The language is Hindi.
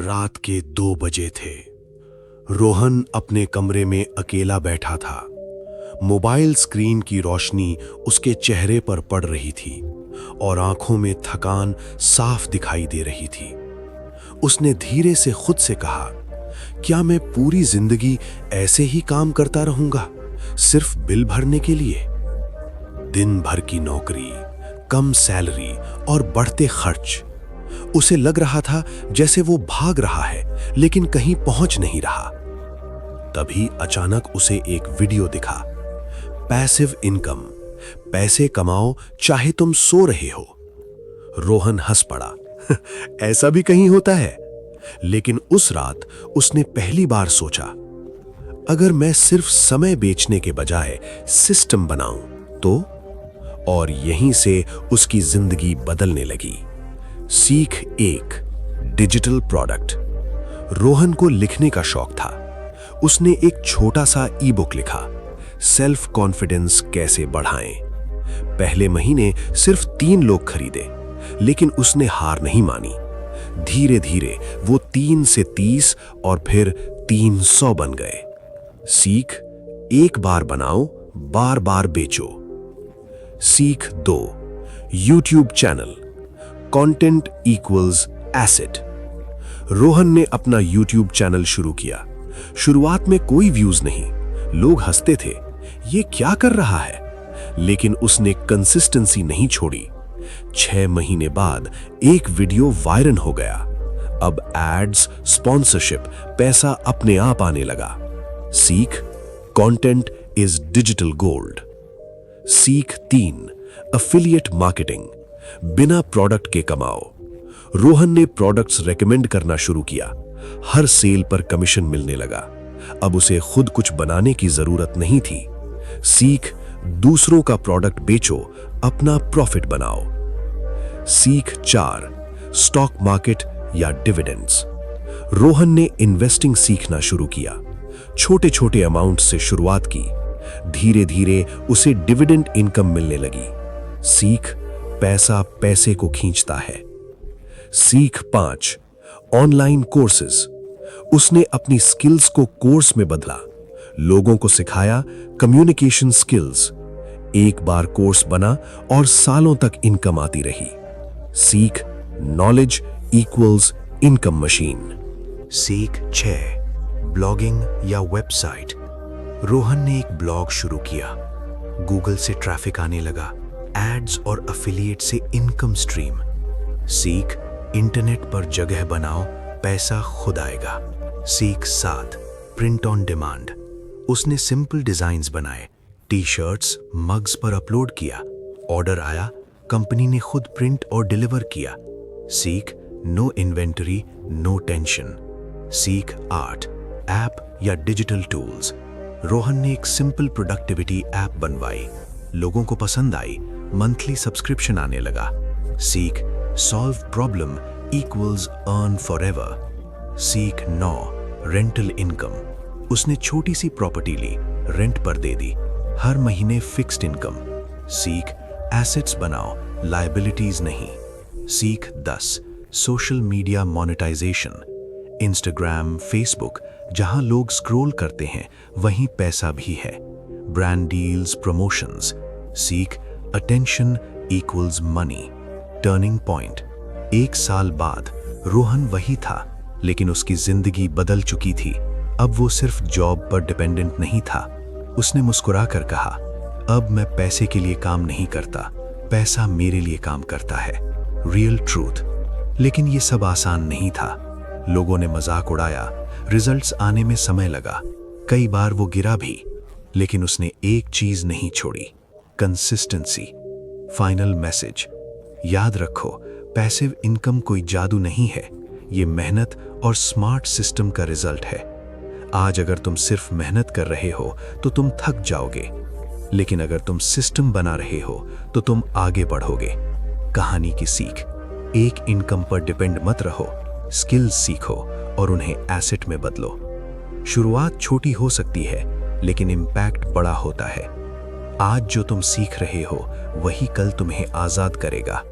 रात के 2 बजे थे। रोहन अपने कमरे में अकेला बैठा था। मोबाइल स्क्रीन की रोशनी उसके चेहरे पर पड़ रही थी और आंखों में थकान साफ दिखाई दे रही थी। उसने धीरे से खुद से कहा, क्या मैं पूरी जिंदगी ऐसे ही काम करता रहूंगा, सिर्फ बिल भरने के लिए? दिन भर की नौकरी, कम सैलरी और बढ़ते खर्च। उसे लग रहा था जैसे वो भाग रहा है लेकिन कहीं पहुंच नहीं रहा। तभी अचानक उसे एक वीडियो दिखा। पैसिव इनकम, पैसे कमाओ चाहे तुम सो रहे हो। रोहन हंस पड़ा। ऐसा भी कहीं होता है? लेकिन उस रात उसने पहली बार सोचा, अगर मैं सिर्फ समय बेचने के बजाय सिस्टम बनाऊं तो? और यहीं से उसकी जिंदगी बदलने लगी। सीख 1, डिजिटल प्रोडक्ट। रोहन को लिखने का शौक था। उसने एक छोटा सा ई बुक लिखा, सेल्फ कॉन्फिडेंस कैसे बढ़ाएं। पहले महीने सिर्फ 3 लोग खरीदे, लेकिन उसने हार नहीं मानी। धीरे धीरे वो 3 से 30 और फिर 300 बन गए। सीख 1 बार बनाओ, बार बार बेचो। सीख 2, YouTube channel. Content equals asset. Rohan ने अपना यूट्यूब चैनल शुरू किया। शुरुआत में कोई व्यूज नहीं, लोग हंसते थे, ये क्या कर रहा है? लेकिन उसने कंसिस्टेंसी नहीं छोड़ी। 6 महीने बाद एक वीडियो वायरल हो गया। अब एड्स, स्पॉन्सरशिप, पैसा अपने आप आने लगा। सीख, कंटेंट इज डिजिटल गोल्ड। सीख 3, एफिलिएट मार्केटिंग। बिना प्रोडक्ट के कमाओ। रोहन ने प्रोडक्ट्स रेकमेंड करना शुरू किया। हर सेल पर कमीशन मिलने लगा। अब उसे खुद कुछ बनाने की जरूरत नहीं थी। सीख, दूसरों का प्रोडक्ट बेचो, अपना प्रॉफिट बनाओ। सीख 4, स्टॉक मार्केट या डिविडेंड्स। रोहन ने इन्वेस्टिंग सीखना शुरू किया। छोटे छोटे अमाउंट से शुरुआत की। धीरे धीरे उसे डिविडेंड इनकम मिलने लगी। सीख, पैसा पैसे को खींचता है। सीख 5, ऑनलाइन कोर्सेज। उसने अपनी स्किल्स को कोर्स में बदला। लोगों को सिखाया कम्युनिकेशन स्किल्स। एक बार कोर्स बना और सालों तक इनकम आती रही। सीख, नॉलेज इक्वल्स इनकम मशीन। सीख 6, ब्लॉगिंग या वेबसाइट। रोहन ने एक ब्लॉग शुरू किया। गूगल से ट्रैफिक आने लगा, एड्स और एफिलिएट से इनकम स्ट्रीम। सीख, इंटरनेट पर जगह बनाओ, पैसा खुद आएगा। सीख 7, प्रिंट ऑन डिमांड। उसने सिंपल डिजाइन्स बनाए, टी-शर्ट्स, मग्स पर अपलोड किया। ऑर्डर आया, कंपनी ने खुद प्रिंट और डिलीवर किया। सीख, नो इन्वेंटरी, नो टेंशन। सीख 8, ऐप या डिजिटल टूल्स। रोहन ने एक सिंपल प्रोडक्टिविटी ऐप बनवाई। लोगों को पसंद आई, मंथली सब्सक्रिप्शन आने लगा। सीख, solve problem equals earn forever. सीख 9, रेंटल इनकम। उसने छोटी सी प्रॉपर्टी ली, रेंट पर दे दी, हर महीने फिक्स्ड इनकम। सीख, एसेट्स बनाओ, लायबिलिटीज नहीं। सीख 10, social media monetisation. Instagram, Facebook, जहां लोग स्क्रॉल करते हैं वहीं पैसा भी है। Brand deals, promotions. सीख, attention equals money. Turning point. 1 साल बाद रोहन वही था, लेकिन उसकी जिंदगी बदल चुकी थी। अब वो सिर्फ जॉब पर डिपेंडेंट नहीं था। उसने मुस्कुरा कर कहा, अब मैं पैसे के लिए काम नहीं करता, पैसा मेरे लिए काम करता है। Real truth. लेकिन ये सब आसान नहीं था। लोगों ने मजाक उड़ाया, रिजल्ट्स आने में समय लगा, कई बार वो गिरा भी, लेकिन उसने एक चीज नहीं छोड़ी, कंसिस्टेंसी। फाइनल मैसेज, याद रखो, पैसिव इनकम कोई जादू नहीं है, ये मेहनत और स्मार्ट सिस्टम का रिजल्ट है। आज अगर तुम सिर्फ मेहनत कर रहे हो तो तुम थक जाओगे, लेकिन अगर तुम सिस्टम बना रहे हो तो तुम आगे बढ़ोगे। कहानी की सीख, एक इनकम पर डिपेंड मत रहो, स्किल्स सीखो और उन्हें एसेट में बदलो। शुरुआत छोटी हो सकती है, लेकिन इम्पैक्ट बड़ा होता है। आज जो तुम सीख रहे हो वही कल तुम्हें आजाद करेगा।